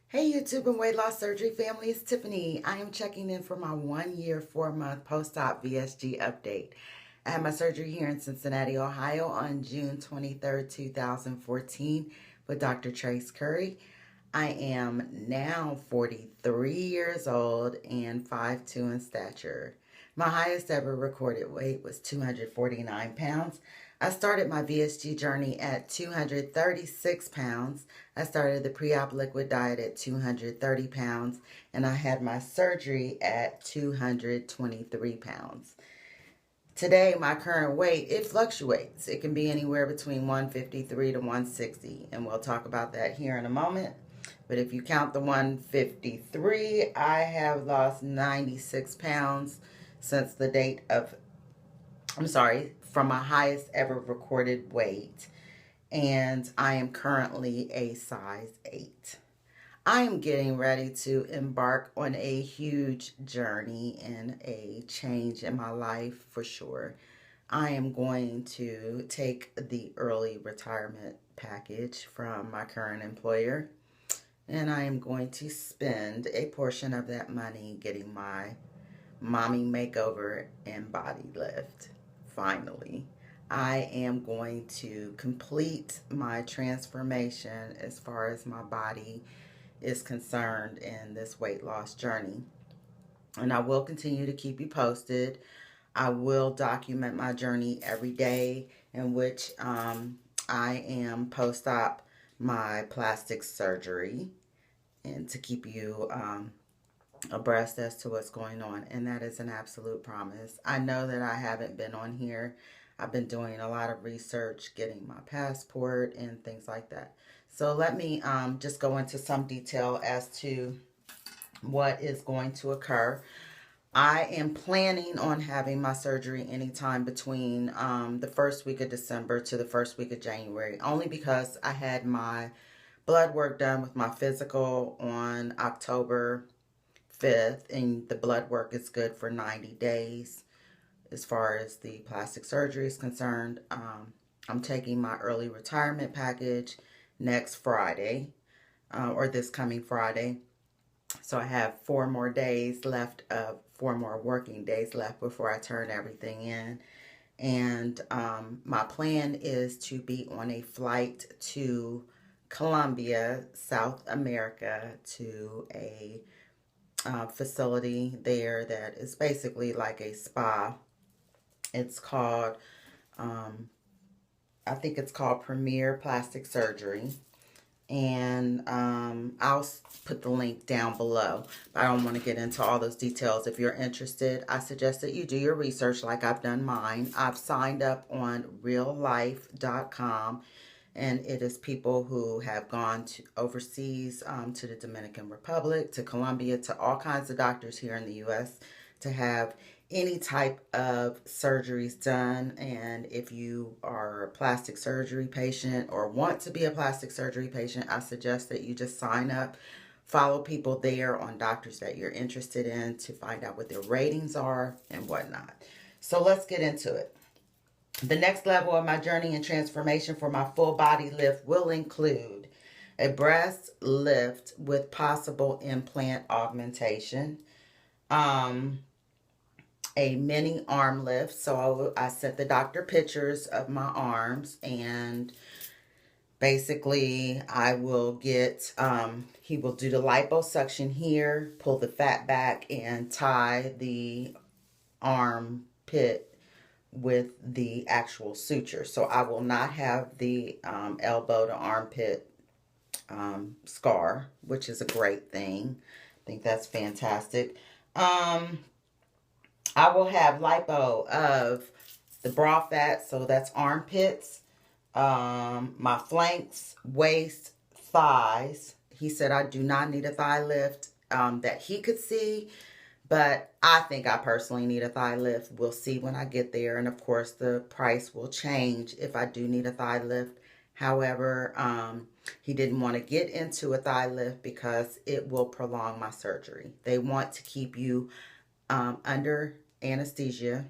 Hey YouTube and weight loss surgery family, it's Tiffany. I am checking in for my 1 year, 4 month post-op VSG update. I had my surgery here in Cincinnati, Ohio on June 23rd, 2014 with Dr. Trace Curry. I am now 43 years old and 5'2" in stature. My highest ever recorded weight was 249 pounds. I started my VSG journey at 236 pounds. I started the pre-op liquid diet at 230 pounds, and I had my surgery at 223 pounds. Today, my current weight, it fluctuates. It can be anywhere between 153 to 160, and we'll talk about that here in a moment. But if you count the 153, I have lost 96 pounds since the date of, from my highest ever recorded weight. And I am currently a size 8. I am getting ready to embark on a huge journey and a change in my life for sure. I am going to take the early retirement package from my current employer, and I am going to spend a portion of that money getting my mommy makeover and body lift. Finally, I am going to complete my transformation as far as my body is concerned in this weight loss journey. And I will continue to keep you posted. I will document my journey every day in which I am post-op my plastic surgery, and to keep you abreast as to what's going on. And that is an absolute promise. I know that I haven't been on here. I've been doing a lot of research, getting my passport and things like that. So let me just go into some detail as to what is going to occur. I am planning on having my surgery anytime between the first week of December to the first week of January, only because I had my blood work done with my physical on October 5th, and the blood work is good for 90 days as far as the plastic surgery is concerned. I'm taking my early retirement package next Friday, or this coming Friday. So I have 4 more days left, 4 more working days left before I turn everything in. And my plan is to be on a flight to Colombia, South America, to a facility there that is basically like a spa. It's called, I think it's called Premier Plastic Surgery. And I'll put the link down below. I don't want to get into all those details. If you're interested, I suggest that you do your research like I've done mine. I've signed up on reallife.com, and it is people who have gone to overseas, to the Dominican Republic, to Colombia, to all kinds of doctors here in the U.S. to have any type of surgeries done. And if you are a plastic surgery patient or want to be a plastic surgery patient, I suggest that you just sign up, follow people there on doctors that you're interested in to find out what their ratings are and whatnot. So let's get into it. The next level of my journey and transformation for my full body lift will include a breast lift with possible implant augmentation, a mini arm lift. So I sent the doctor pictures of my arms, and basically I will get, he will do the liposuction here, pull the fat back, and tie the armpit with the actual suture. So I will not have the elbow to armpit scar, which is a great thing. I think that's fantastic. I will have lipo of the bra fat, so that's armpits, my flanks, waist, thighs. He said I do not need a thigh lift that he could see, but I think I personally need a thigh lift. We'll see when I get there, and of course the price will change if I do need a thigh lift. However, he didn't want to get into a thigh lift because it will prolong my surgery. They want to keep you under anesthesia,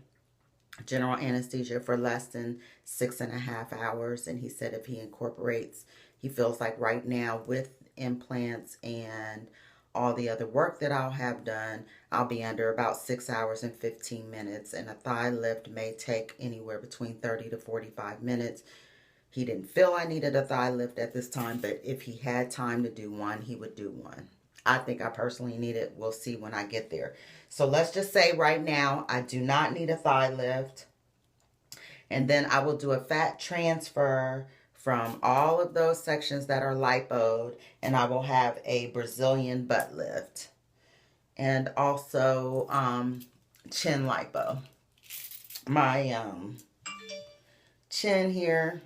general anesthesia, for less than 6.5 hours. And he said if he incorporates, he feels like right now with implants and all the other work that I'll have done, I'll be under about 6 hours and 15 minutes. And a thigh lift may take anywhere between 30 to 45 minutes. He didn't feel I needed a thigh lift at this time, but if he had time to do one, he would do one. I think I personally need it. We'll see when I get there. So let's just say right now, I do not need a thigh lift. And then I will do a fat transfer from all of those sections that are lipoed, and I will have a Brazilian butt lift. And also chin lipo. My chin here,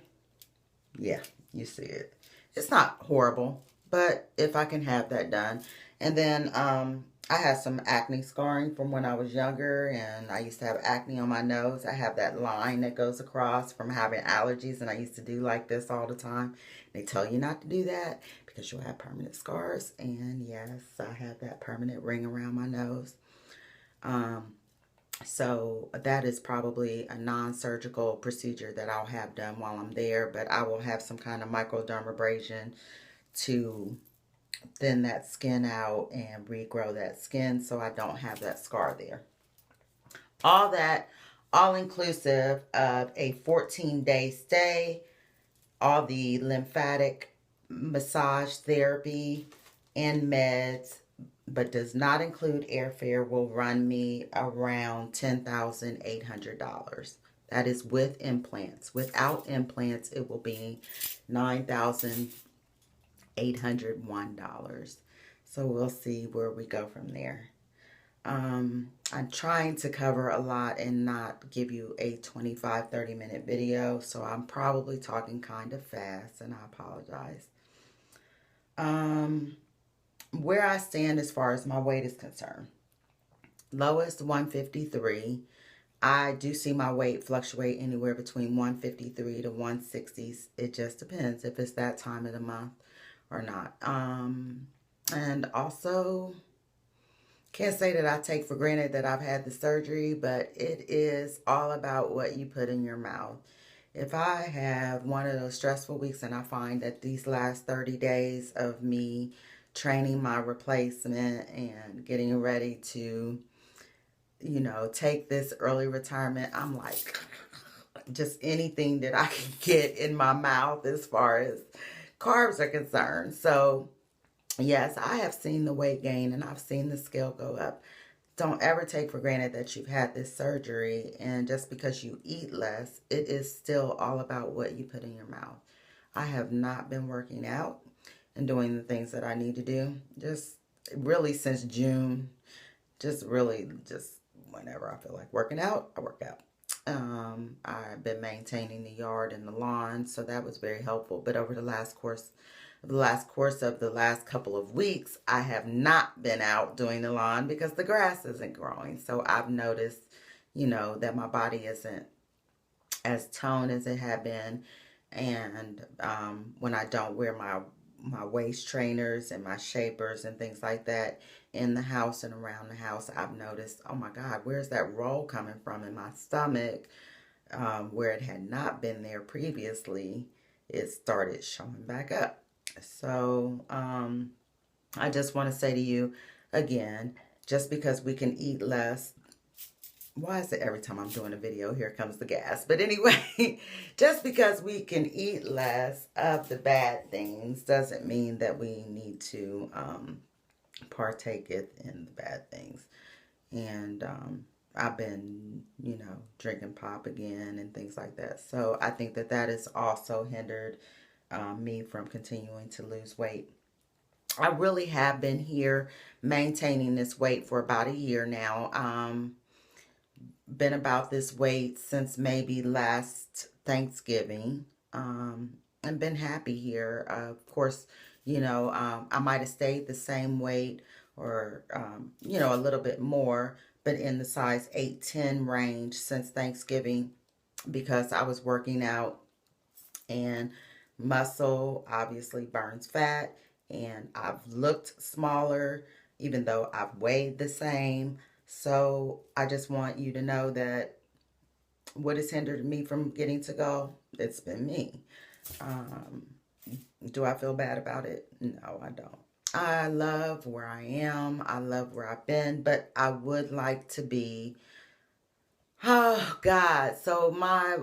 yeah, you see it. It's not horrible, but if I can have that done. And then I had some acne scarring from when I was younger, and I used to have acne on my nose. I have that line that goes across from having allergies, and I used to do like this all the time. They tell you not to do that because you'll have permanent scars, and yes, I have that permanent ring around my nose. So that is probably a non-surgical procedure that I'll have done while I'm there, but I will have some kind of microdermabrasion to thin that skin out and regrow that skin so I don't have that scar there. All that, all inclusive of a 14-day stay, all the lymphatic massage therapy and meds, but does not include airfare, will run me around $10,800. That is with implants. Without implants, it will be $9,801. So we'll see where we go from there. I'm trying to cover a lot and not give you a 25-30 minute video, so I'm probably talking kind of fast, and I apologize. Where I stand as far as my weight is concerned. Lowest 153. I do see my weight fluctuate anywhere between 153 to 160. It just depends if it's that time of the month or not. And also, can't say that I take for granted that I've had the surgery, but it is all about what you put in your mouth. If I have one of those stressful weeks and I find that these last 30 days of me training my replacement and getting ready to, you know, take this early retirement, I'm like, just anything that I can get in my mouth as far as carbs are concerned. So yes, I have seen the weight gain and I've seen the scale go up. Don't ever take for granted that you've had this surgery, and just because you eat less, it is still all about what you put in your mouth. I have not been working out and doing the things that I need to do. Just really since June, just whenever I feel like working out, I work out. I've been maintaining the yard and the lawn, so that was very helpful. But over the last course of the last couple of weeks, I have not been out doing the lawn because the grass isn't growing. So I've noticed, you know, that my body isn't as toned as it had been. And when I don't wear my waist trainers and my shapers and things like that in the house and around the house, I've noticed, oh my God, where's that roll coming from in my stomach? Where it had not been there previously, it started showing back up. So I just want to say to you again, just because we can eat less, why is it every time I'm doing a video, here comes the gas? But anyway, just because we can eat less of the bad things doesn't mean that we need to partake it in the bad things. And I've been, you know, drinking pop again and things like that. So I think that that has also hindered me from continuing to lose weight. I really have been here maintaining this weight for about a year now. Been about this weight since maybe last Thanksgiving, and been happy here. Of course, you know, I might have stayed the same weight or, you know, a little bit more, but in the size 8-10 range since Thanksgiving, because I was working out, and muscle obviously burns fat, and I've looked smaller even though I've weighed the same. So I just want you to know that what has hindered me from getting to go, it's been me. Do I feel bad about it? No, I don't. I love where I am. I love where I've been, but I would like to be, oh God. So my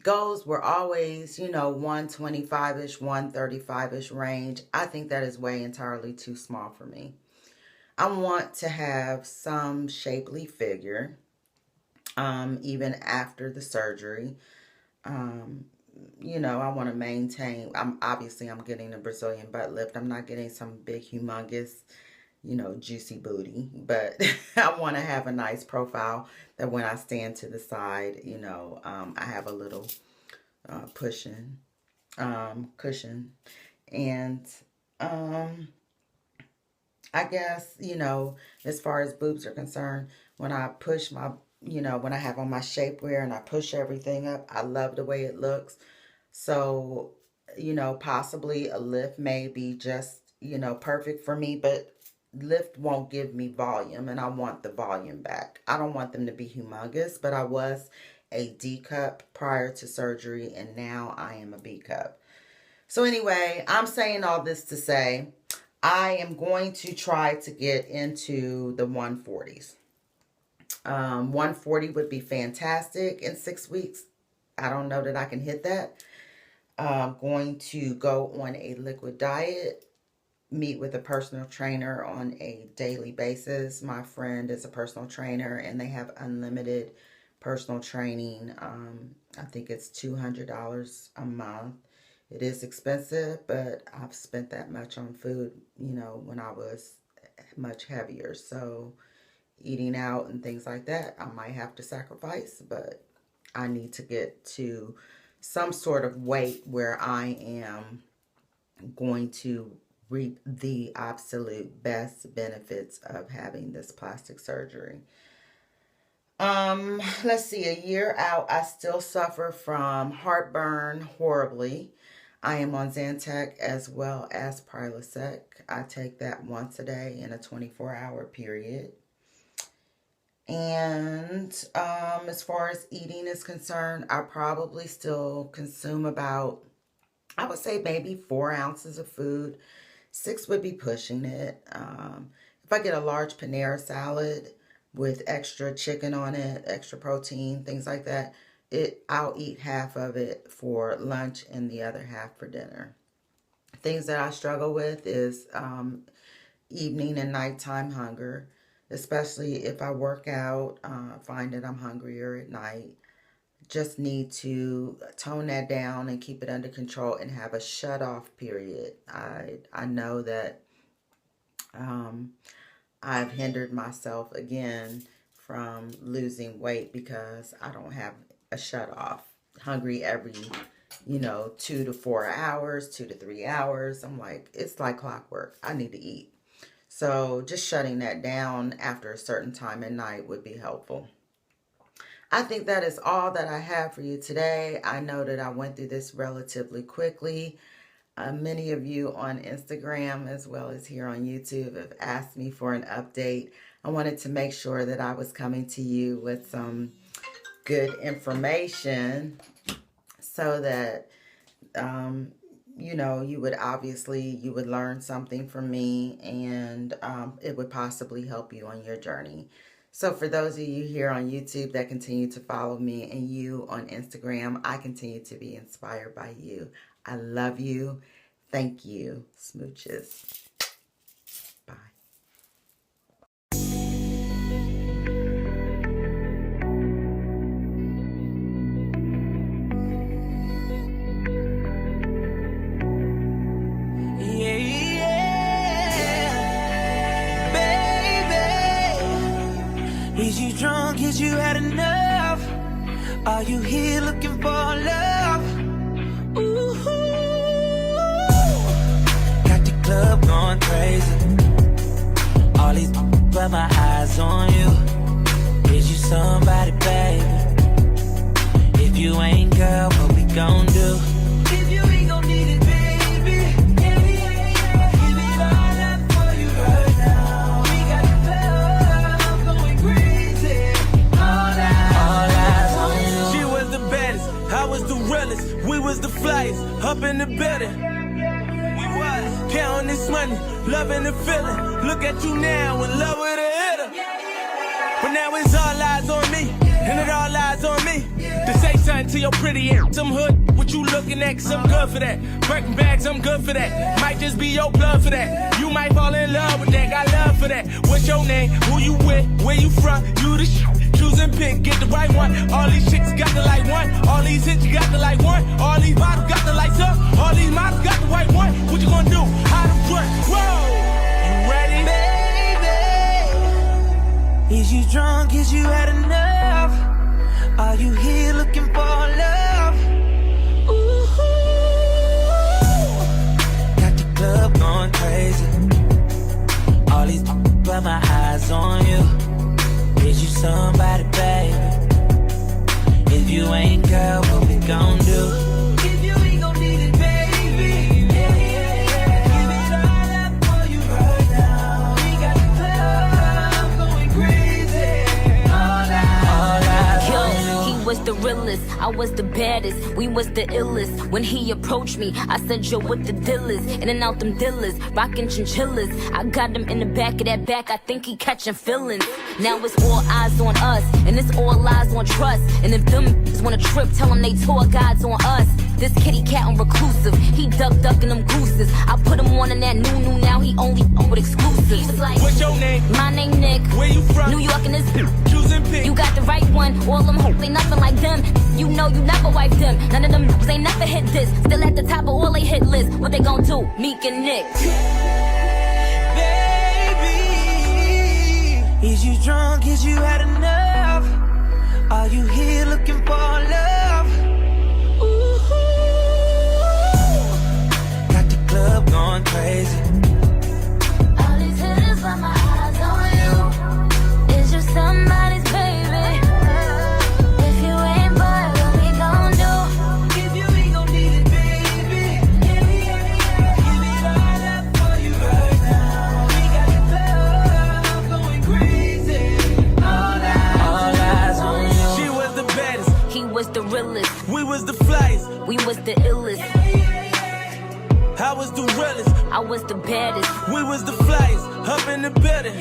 goals were always, 125-ish, 135-ish range. I think that is way entirely too small for me. I want to have some shapely figure, even after the surgery. I want to maintain, I'm getting a Brazilian butt lift. I'm not getting some big, humongous, juicy booty, but I want to have a nice profile that when I stand to the side, I have a little cushion. And I guess, as far as boobs are concerned, when I push my, when I have on my shapewear and I push everything up, I love the way it looks. So, possibly a lift may be just, perfect for me, but lift won't give me volume, and I want the volume back. I don't want them to be humongous, but I was a D cup prior to surgery, and now I am a B cup. So anyway, I'm saying all this to say, I am going to try to get into the 140s. 140 would be fantastic in 6 weeks. I don't know that I can hit that. I'm going to go on a liquid diet, meet with a personal trainer on a daily basis. My friend is a personal trainer, and they have unlimited personal training. I think it's $200 a month. It is expensive, but I've spent that much on food, when I was much heavier. So eating out and things like that, I might have to sacrifice, but I need to get to some sort of weight where I am going to reap the absolute best benefits of having this plastic surgery. Let's see, a year out, I still suffer from heartburn horribly. I am on Zantac as well as Prilosec. I take that once a day in a 24-hour period. And as far as eating is concerned, I probably still consume about, I would say maybe 4 ounces of food. 6 would be pushing it. If I get a large Panera salad with extra chicken on it, extra protein, things like that, I'll eat half of it for lunch and the other half for dinner. Things that I struggle with is evening and nighttime hunger, especially if I work out, find that I'm hungrier at night. Just need to tone that down and keep it under control and have a shut-off period. I know that I've hindered myself again from losing weight because I don't have a shut-off. Hungry every, 2 to 4 hours, 2 to 3 hours. I'm like, it's like clockwork. I need to eat. So just shutting that down after a certain time at night would be helpful. I think that is all that I have for you today. I know that I went through this relatively quickly. Many of you on Instagram as well as here on YouTube have asked me for an update. I wanted to make sure that I was coming to you with some good information so that, you would learn something from me, and it would possibly help you on your journey. So for those of you here on YouTube that continue to follow me, and you on Instagram, I continue to be inspired by you. I love you. Thank you. Smooches. Bye. Is you drunk? Is you had enough? Are you here looking for love? Ooh, got the club going crazy. All these but my eyes on you. Is you somebody, baby? If you ain't, girl, what we gon' do? If you ain't gon' need it, baby. Yeah. Give it all up for you right now. We got the club going crazy. All eyes on you. She was the baddest, I was the realest. We was the flyest, up in the building. Counting this money, loving the feeling. Look at you now, in love with a hitter. But now it's all eyes on me, and it all lies on me. To say something to your pretty ass, some hood, what you looking at, cause I'm good for that. Breaking bags, I'm good for that. Might just be your blood for that. You might fall in love with that, got love for that. What's your name, who you with, where you from, you the shit. Choose and pick, get the right one. All these chicks got the like one. All these hits, you got the like one. All these bottles got the lights up. All these models got the white one. What you gonna do? How to front? Whoa! You ready? Baby, is you drunk? Is you had enough? Are you here looking for love? Ooh, got the club going crazy. All these got my eyes on you. Is you somebody, baby? If you ain't, girl, what we gon' do? If you ain't gon' need it, baby. Yeah, yeah, yeah. Give it all up for you right now. We got the club going crazy. All eyes on you. He was the realest, I was the baddest, we was the illest. When he approached me, I said, yo, what the deal is? In and out them dealers, rockin' chinchillas. I got him in the back of that back, I think he catching feelings. Now it's all eyes on us, and it's all lies on trust. And if them wanna trip, tell them they tour guides on us. This kitty cat on reclusive, he ducking them gooses. I put him on in that new, now he only on with exclusives. Like, what's your name? My name Nick. Where you from? New York and this Choose and pick. you got the right one, all them hoes ain't nothing like them. You know you never wipe them. None of them ain't never hit this. Still at the top of all they hit list. What they gon' do? Meek and Nick. Baby, is you drunk? Is you had enough? Are you here looking for love? Ooh, got the club going crazy. All these hitters got my eyes on you. Is you somebody's baby? If you ain't, boy, what we gon' do? If you ain't gon' need it, baby. Yeah, yeah, yeah. Give it all up for you right now. We got the club going crazy. All eyes on you. She was the baddest. He was the realest. We was the flyest. We was the illest. I was the realest. I was the baddest. We was the flyest. Up in the building.